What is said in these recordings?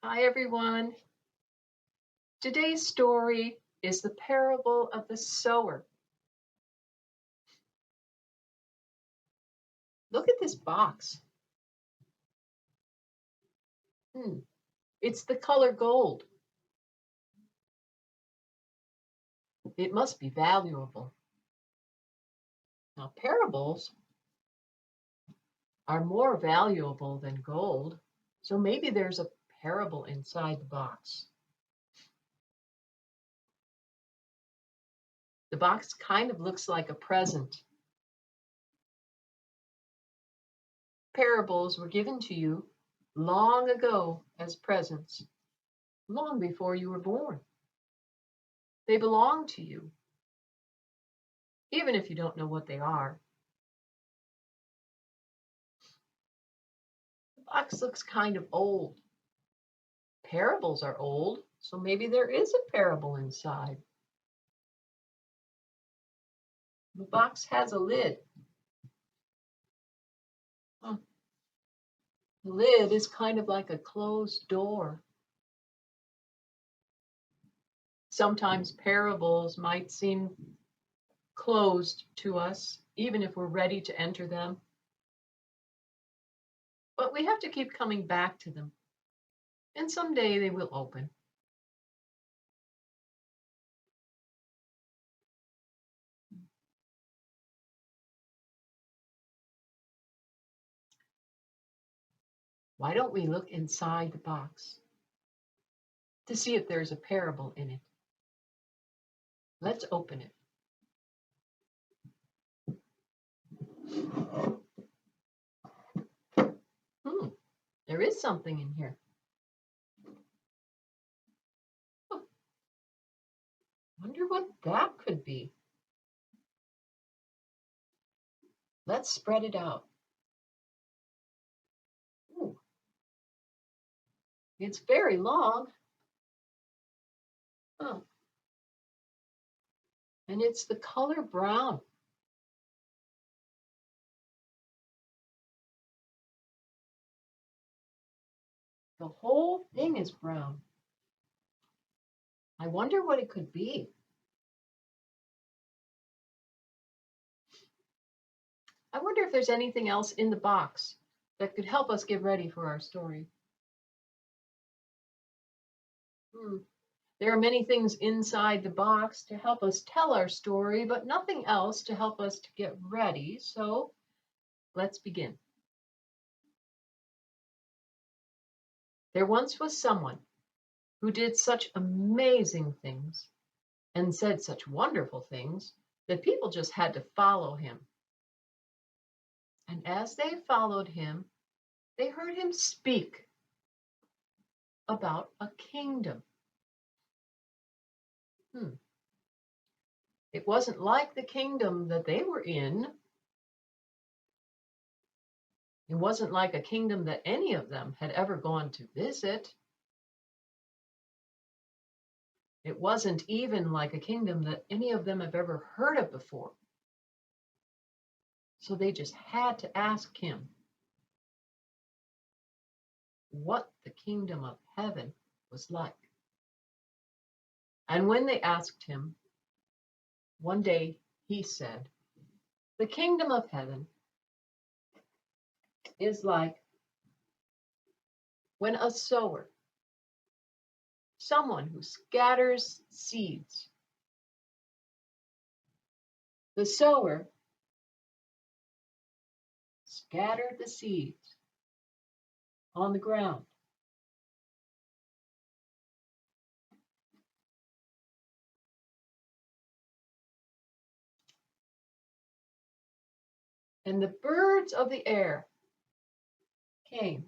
Hi, everyone. Today's story is the parable of the sower. Look at this box. Hmm. It's the color gold. It must be valuable. Now, parables are more valuable than gold, so maybe there's a parable inside the box. The box kind of looks like a present. Parables were given to you long ago as presents, long before you were born. They belong to you, even if you don't know what they are. The box looks kind of old. Parables are old, so maybe there is a parable inside. The box has a lid. Huh. The lid is kind of like a closed door. Sometimes parables might seem closed to us, even if we're ready to enter them. But we have to keep coming back to them, and someday they will open. Why don't we look inside the box to see if there's a parable in it? Let's open it. There is something in here. Huh. Wonder what that could be. Let's spread it out. Ooh, it's very long. Huh. And it's the color brown. The whole thing is brown. I wonder what it could be. I wonder if there's anything else in the box that could help us get ready for our story. There are many things inside the box to help us tell our story, but nothing else to help us to get ready. So let's begin. There once was someone who did such amazing things and said such wonderful things that people just had to follow him. And as they followed him, they heard him speak about a kingdom. It wasn't like the kingdom that they were in. It wasn't like a kingdom that any of them had ever gone to visit. It wasn't even like a kingdom that any of them have ever heard of before. So they just had to ask him what the kingdom of heaven was like. And when they asked him, one day he said, "The kingdom of heaven is like when a sower, someone who scatters seeds, the sower scattered the seeds on the ground. And the birds of the air came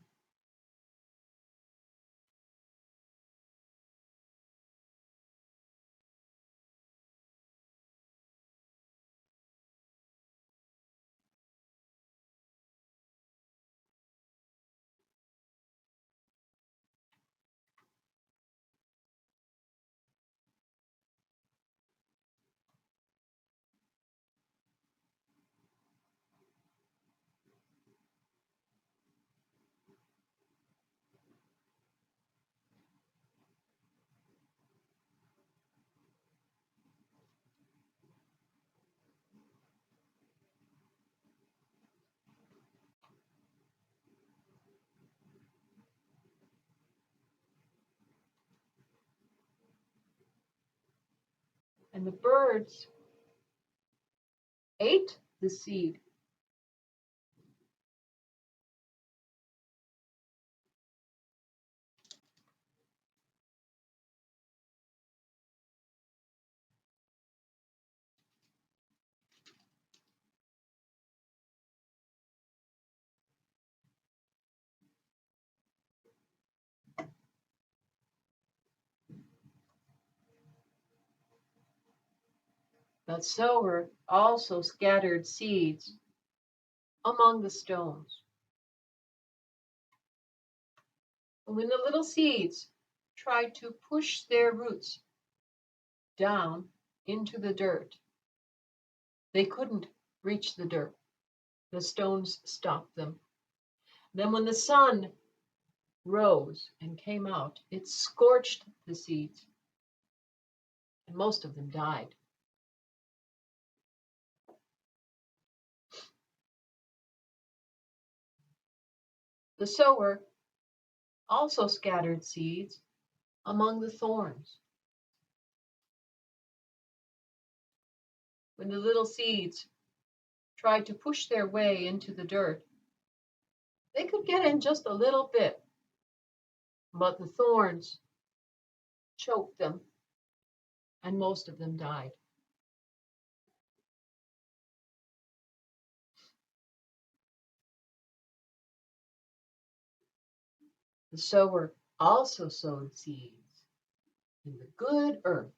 And the birds ate the seed. The sower also scattered seeds among the stones. And when the little seeds tried to push their roots down into the dirt, they couldn't reach the dirt. The stones stopped them. Then when the sun rose and came out, it scorched the seeds, and most of them died. The sower also scattered seeds among the thorns. When the little seeds tried to push their way into the dirt, they could get in just a little bit, but the thorns choked them, and most of them died. The sower also sowed seeds in the good earth.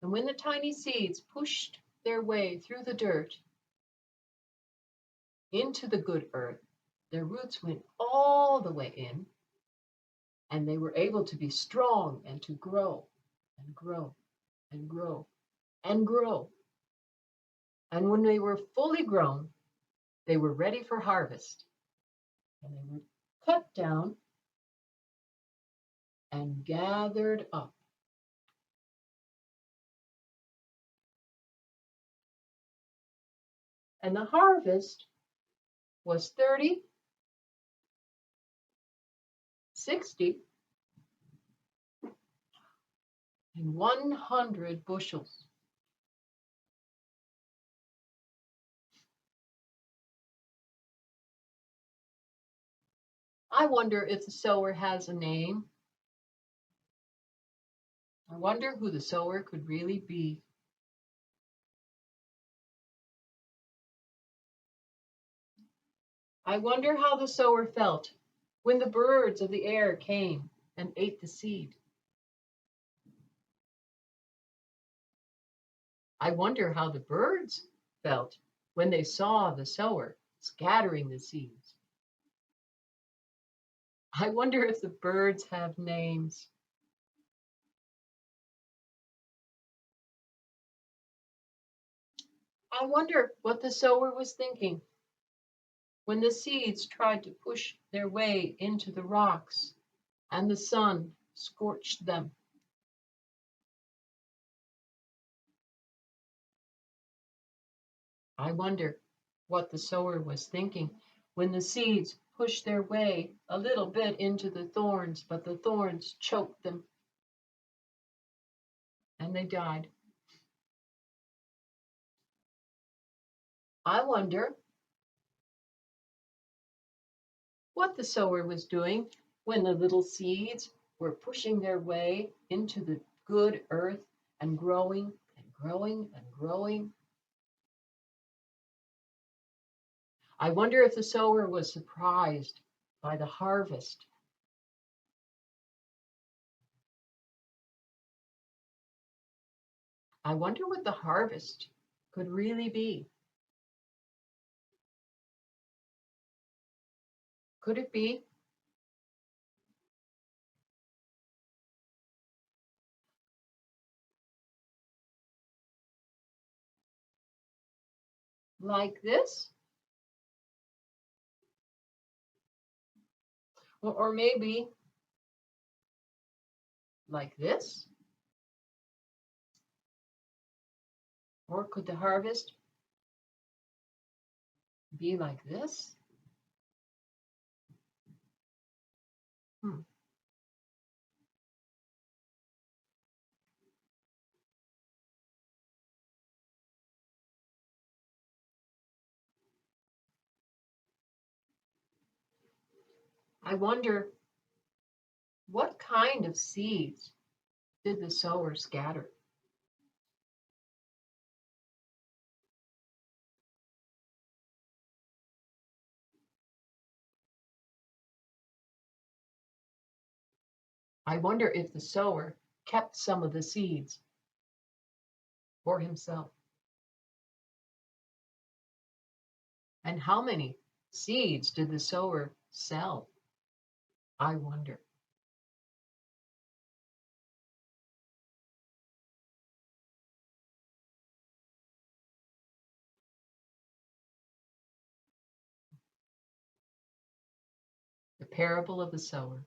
And when the tiny seeds pushed their way through the dirt into the good earth, their roots went all the way in, and they were able to be strong and to grow and grow and grow and grow. And when they were fully grown, they were ready for harvest. And they were cut down and gathered up. And the harvest was 30, 60, and 100 bushels. I wonder if the sower has a name. I wonder who the sower could really be. I wonder how the sower felt when the birds of the air came and ate the seed. I wonder how the birds felt when they saw the sower scattering the seeds. I wonder if the birds have names. I wonder what the sower was thinking when the seeds tried to push their way into the rocks and the sun scorched them. I wonder what the sower was thinking when the seeds pushed their way a little bit into the thorns, but the thorns choked them and they died. I wonder what the sower was doing when the little seeds were pushing their way into the good earth and growing and growing and growing. I wonder if the sower was surprised by the harvest. I wonder what the harvest could really be. Could it be like this? Or maybe like this? Or could the harvest be like this? Hmm. I wonder what kind of seeds did the sower scatter? I wonder if the sower kept some of the seeds for himself. And how many seeds did the sower sell? I wonder. The parable of the sower.